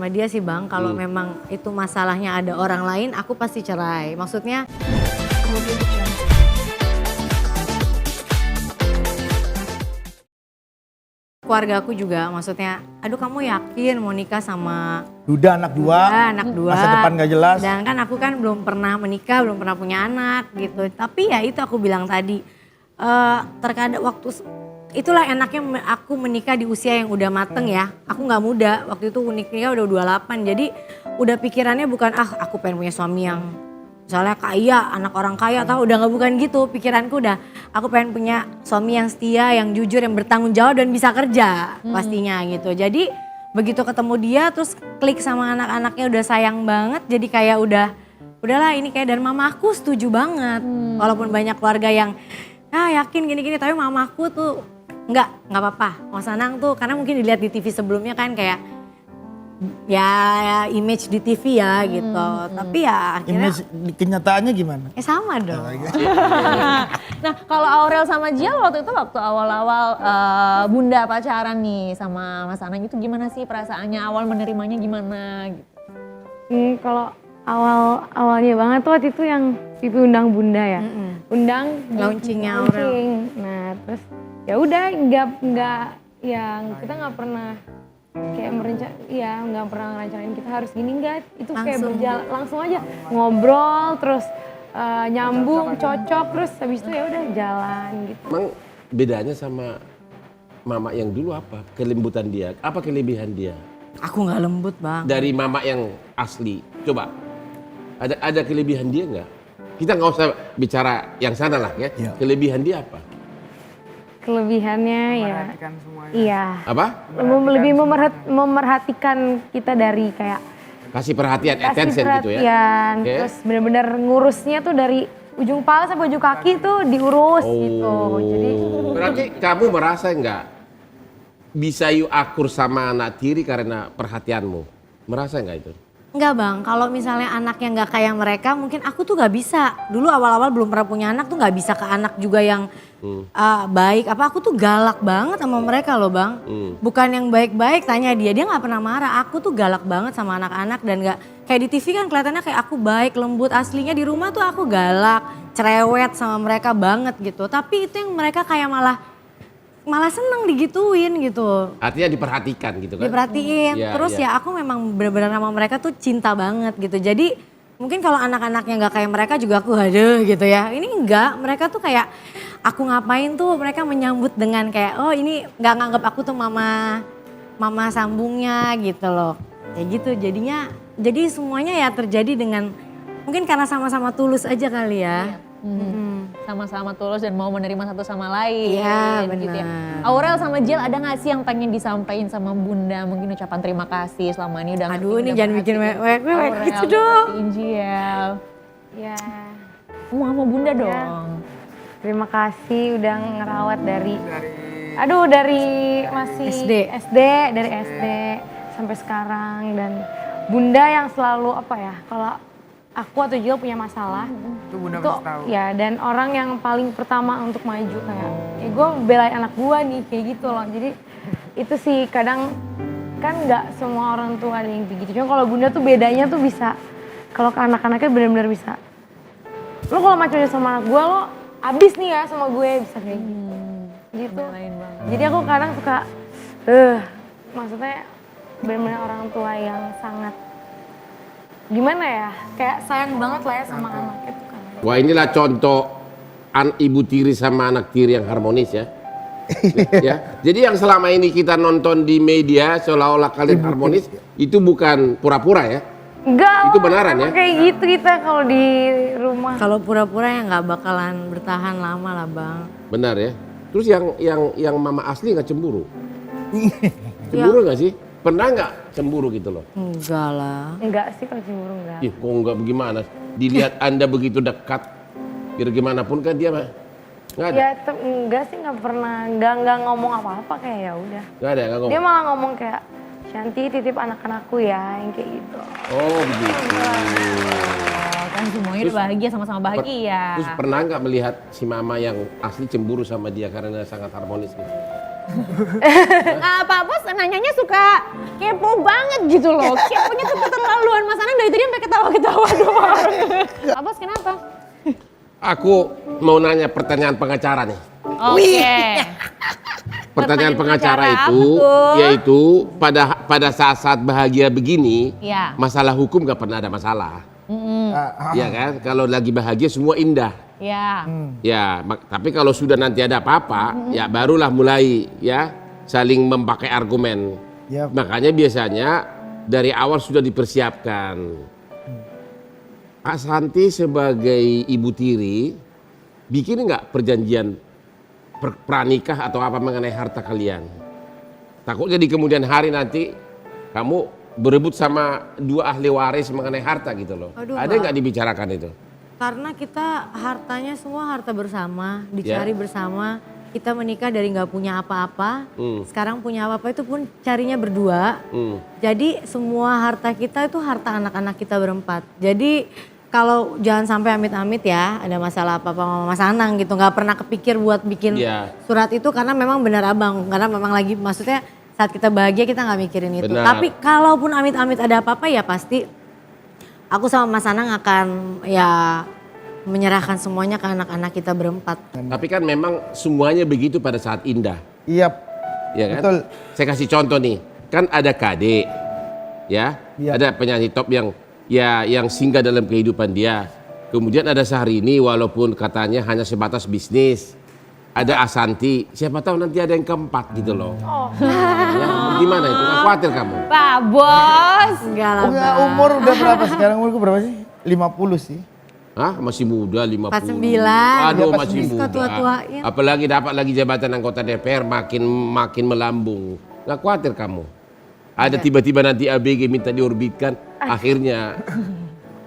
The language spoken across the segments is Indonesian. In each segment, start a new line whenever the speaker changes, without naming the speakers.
sama dia sih Bang, kalau memang itu masalahnya ada orang lain, aku pasti cerai. Maksudnya keluarga aku juga maksudnya, aduh kamu yakin mau nikah sama
Duda anak dua,
anak dua.
masa depan gak jelas.
Sedangkan aku kan belum pernah menikah, belum pernah punya anak gitu. Tapi ya itu aku bilang tadi, terkadang waktu, itulah enaknya aku menikah di usia yang udah mateng ya. Aku gak muda, waktu itu nikah udah 28. Jadi udah pikirannya bukan aku pengen punya suami yang misalnya kaya, anak orang kaya, tahu udah gak bukan gitu. Pikiranku udah aku pengen punya suami yang setia, yang jujur, yang bertanggung jawab dan bisa kerja pastinya gitu. Jadi begitu ketemu dia terus klik sama anak-anaknya udah sayang banget. Jadi kayak udahlah ini kayak, dan mamaku setuju banget. Walaupun banyak keluarga yang yakin gini-gini, tapi mamaku tuh nggak apa-apa. Mas Anang tuh karena mungkin dilihat di TV sebelumnya kan kayak ya image di TV ya gitu. Tapi ya akhirnya
Image kenyataannya gimana?
sama dong.
Nah kalau Aurel sama Jial waktu awal-awal Bunda pacaran nih sama Mas Anang itu gimana sih perasaannya, awal menerimanya gimana gitu?
Kalau awalnya banget tuh waktu itu yang Pipi undang Bunda ya. Undang
Launchingnya Aurel.
Nah terus ya udah nggak yang kita nggak pernah kayak nggak pernah ngerencanain kita harus gini, enggak, itu kayak berjalan langsung aja ngobrol terus nyambung cocok terus habis itu ya udah jalan gitu.
Emang bedanya sama mama yang dulu apa? Kelembutan dia, apa kelebihan dia?
Aku nggak lembut Bang.
Dari mama yang asli, coba ada kelebihan dia nggak? Kita nggak usah bicara yang sana lah ya.
Iya.
Kelebihan dia apa?
Kelebihannya ya iya lebih memerhatikan kita dari kayak
Kasih perhatian,
kasih
attention gitu ya.
perhatian,
Oke.
terus bener-bener ngurusnya tuh dari ujung kepala sampai ujung kaki tuh diurus gitu. Jadi
Berarti kamu merasa nggak bisa akur sama anak tiri karena perhatianmu? Merasa nggak itu?
Enggak Bang, kalau misalnya anaknya nggak kayak mereka mungkin aku tuh nggak bisa. Dulu awal-awal belum pernah punya anak tuh nggak bisa ke anak juga yang baik. Aku tuh galak banget sama mereka loh Bang. Bukan yang baik-baik, tanya dia nggak pernah marah. Aku tuh galak banget sama anak-anak dan nggak kayak di TV kan kelihatannya kayak aku baik, lembut. Aslinya di rumah tuh aku galak, cerewet sama mereka banget gitu. Tapi itu yang mereka kayak malah seneng digituin gitu.
Artinya diperhatikan gitu kan?
Diperhatiin.
Iya,
Terus
iya.
ya aku memang benar-benar sama mereka tuh cinta banget gitu. Jadi mungkin kalau anak-anaknya nggak kayak mereka juga aku aduh gitu ya. Ini enggak, mereka tuh kayak aku ngapain tuh mereka menyambut dengan kayak oh ini nggak nganggap aku tuh mama sambungnya gitu loh. Kayak gitu jadinya, jadi semuanya ya terjadi dengan mungkin karena sama-sama tulus aja kali ya.
Sama-sama tulus dan mau menerima satu sama lain.
Iya,
gitu ya.
benar.
Aurel sama Jial ada gak sih yang pengen disampaikan sama Bunda? Mungkin ucapan terima kasih selama ini udah
Aduh ini
udah
jangan bikin
perhatiin
wek-wek
Aurel,
gitu dong.
perhatiin Jial.
ya
Ngomong sama Bunda dong.
terima kasih udah ngerawat dari masih
SD.
dari SD sampai sekarang, dan Bunda yang selalu apa ya, kalau aku atau juga punya masalah
Itu Bunda
itu
pasti tahu.
ya, dan orang yang paling pertama untuk maju kayak gue belain anak gue nih kayak gitu loh. Jadi itu sih kadang kan nggak semua orang tuh ada yang begitu, cuma kalau Bunda tuh bedanya tuh bisa kalau ke anak-anaknya benar-benar bisa, lo kalau macamnya sama anak gue lo abis nih ya sama gue, bisa kayak gitu. Jadi aku kadang suka maksudnya benar-benar orang tua yang sangat gimana ya, kayak sayang banget lah ya sama anaknya tuh kan.
Wah inilah contoh ibu tiri sama anak tiri yang harmonis ya. Ya. Jadi yang selama ini kita nonton di media seolah-olah kalian harmonis itu bukan pura-pura ya.
Enggak,
Itu benaran ya?
kayak gitu kita kalau di rumah.
Kalau pura-pura ya nggak bakalan bertahan lama lah Bang.
Benar ya. Terus yang mama asli nggak cemburu? Cemburu nggak sih? Pernah nggak cemburu gitu loh?
Enggak lah.
Enggak sih kalau cemburu enggak.
Ih, kok nggak bagaimana? Dilihat Anda begitu dekat, biar gimana pun kan dia mah nggak ada.
Ya enggak sih, nggak pernah, enggak ngomong apa-apa, kayak ya udah.
Nggak ada, nggak ngomong.
Dia malah ngomong kayak Shanti titip anak-anakku ya, yang kayak gitu.
Oh begitu.
kan semuanya udah bahagia, sama-sama bahagia.
Terus pernah nggak melihat si mama yang asli cemburu sama dia karena sangat harmonis gitu?
Pak Bos nanyanya suka kepo banget gitu loh. Keponya tuh keterlaluan. Mas Anang dari tadi sampai ketawa-ketawa doang. Pak Bos kenapa?
Aku mau nanya pertanyaan pengacara nih.
Oke.
Pertanyaan pengacara
pengacara
itu,
betul.
yaitu pada saat-saat bahagia begini,
Iya.
masalah hukum nggak pernah ada masalah. Iya kan? Kalau lagi bahagia semua indah.
Ya.
Ya, tapi kalau sudah nanti ada apa-apa, ya barulah mulai ya saling memakai argumen.
Yap.
Makanya biasanya dari awal sudah dipersiapkan. Kak Santi sebagai ibu tiri, bikin nggak perjanjian pranikah atau apa mengenai harta kalian? Takutnya di kemudian hari nanti kamu berebut sama dua ahli waris mengenai harta gitu loh.
Aduh,
Ada
Pak.
nggak dibicarakan itu?
Karena kita hartanya semua harta bersama, dicari bersama. Kita menikah dari nggak punya apa-apa, sekarang punya apa-apa itu pun carinya berdua. Jadi semua harta kita itu harta anak-anak kita berempat. Jadi kalau jangan sampai amit-amit ya ada masalah apa-apa sama Mas Anang gitu. Nggak pernah kepikir buat bikin
Iya.
surat itu karena memang benar abang. Karena memang lagi maksudnya saat kita bahagia kita nggak mikirin itu.
Benar.
Tapi kalaupun amit-amit ada apa-apa ya pasti aku sama Mas Anang akan ya menyerahkan semuanya ke anak-anak kita berempat.
Tapi kan memang semuanya begitu pada saat indah,
Iya.
ya kan?
Betul.
Saya kasih contoh nih, kan ada Kade, ya,
Iya.
ada penyanyi top yang singgah dalam kehidupan dia. Kemudian ada Syahrini, walaupun katanya hanya sebatas bisnis. Ada Asanti, siapa tahu nanti ada yang keempat gitu loh. Ya, gimana itu? Nggak khawatir kamu?
Pak Bos.
Enggak lah,
Enggak,
Bang.
umur udah berapa sekarang? Umurku berapa sih? 50 sih.
Hah? Masih muda 50.
49.
Aduh,
Ya,
masih
49.
muda.
Tua-tuain.
Apalagi dapat lagi jabatan anggota DPR makin melambung. Nggak khawatir kamu? Ada tiba-tiba nanti ABG minta diorbitkan, akhirnya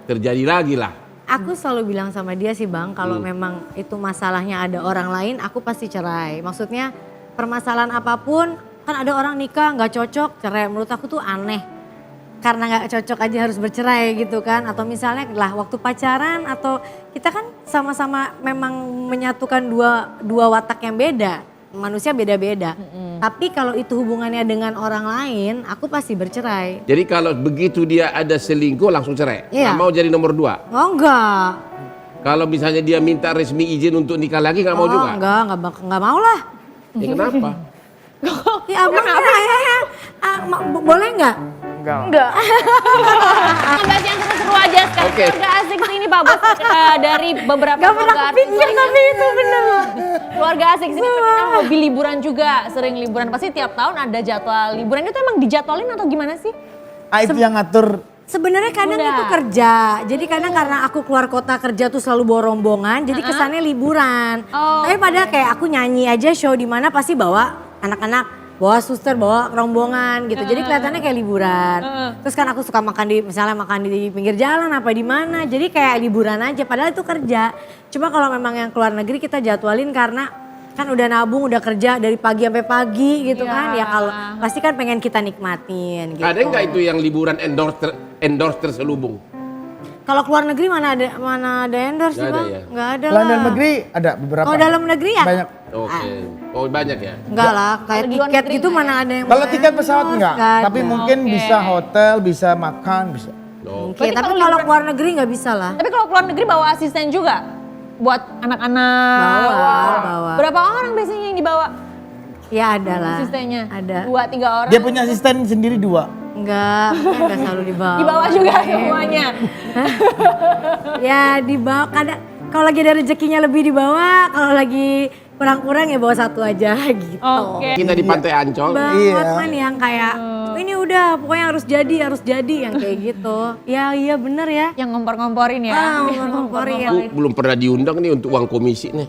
terjadi lagi lah.
Aku selalu bilang sama dia sih Bang, kalau memang itu masalahnya ada orang lain, aku pasti cerai. Maksudnya permasalahan apapun, kan ada orang nikah nggak cocok, cerai. Menurut aku tuh aneh. Karena nggak cocok aja harus bercerai gitu kan. Atau misalnya lah waktu pacaran atau kita kan sama-sama memang menyatukan dua watak yang beda. Manusia beda-beda. Tapi kalau itu hubungannya dengan orang lain, aku pasti bercerai.
Jadi kalau begitu dia ada selingkuh langsung cerai?
Iya.
Nggak mau jadi nomor 2?
Oh enggak.
Kalau misalnya dia minta resmi izin untuk nikah lagi nggak mau juga?
Enggak mau lah.
Ya, kenapa?
Ya abang boleh nggak?
Enggak.
Bahas yang seru-seru aja sekarang.
Oke.
Keluarga asik sini Pak Bos. Dari beberapa
Gak pernah
keluarga artis
kepikir
lainnya.
tapi itu bener.
Keluarga asik sini terkenal hobi liburan juga. Sering liburan. Pasti tiap tahun ada jadwal liburan. Itu emang dijadwalin atau gimana sih?
Itu yang ngatur.
Sebenarnya kadang
Bunda.
itu kerja. Jadi kadang karena aku keluar kota kerja tuh selalu bawa rombongan. Jadi kesannya liburan.
Oh,
Tapi pada kayak aku nyanyi aja show di mana pasti bawa anak-anak. Bawa suster, bawa rombongan gitu. Jadi kelihatannya kayak liburan. Terus kan aku suka misalnya makan di pinggir jalan apa di mana. Jadi kayak liburan aja. Padahal itu kerja. Cuma kalau memang yang keluar negeri kita jadwalin karena kan udah nabung, udah kerja dari pagi sampai pagi gitu kan. Ya kalau pasti kan pengen kita nikmatin gitu.
Ada nggak itu yang liburan endorse terselubung?
Kalau keluar negeri mana ada endorse sih
Nggak ada
Bang?
ya?
Nggak ada
Kalau
lah.
dalam negeri ada beberapa.
Kalau dalam negeri ya?
Banyak.
Oke. Oh banyak ya?
Enggak lah, kayak
Kalau di luar
tiket
negeri
gitu
nggak
mana ada yang
Kalau
mau
tiket pesawat
endorse,
enggak,
nggak
tapi
ada.
mungkin
Oke.
bisa hotel, bisa makan, bisa.
Oh.
Oke,
Berarti
tapi
kalau
kalau
liburan-
keluar negeri nggak bisa lah.
Tapi kalau keluar negeri bawa asisten juga? Buat anak-anak?
Bawa.
Berapa orang biasanya yang dibawa
Ya ada lah.
asistennya?
Ada.
2-3 orang?
Dia punya asisten sendiri 2.
Enggak, enggak selalu dibawa.
Dibawa juga semuanya?
Ya dibawa kadang kalau lagi ada rezekinya lebih dibawa, kalau lagi kurang-kurang ya bawa satu aja gitu.
Oke.
Kita di Pantai Ancol.
Banget
Iya.
kan yang kayak ini udah pokoknya harus jadi yang kayak gitu. Ya iya bener ya.
Yang ngompor-ngomporin ya?
Ngomporin.
Aku belum pernah diundang nih untuk uang komisi nih.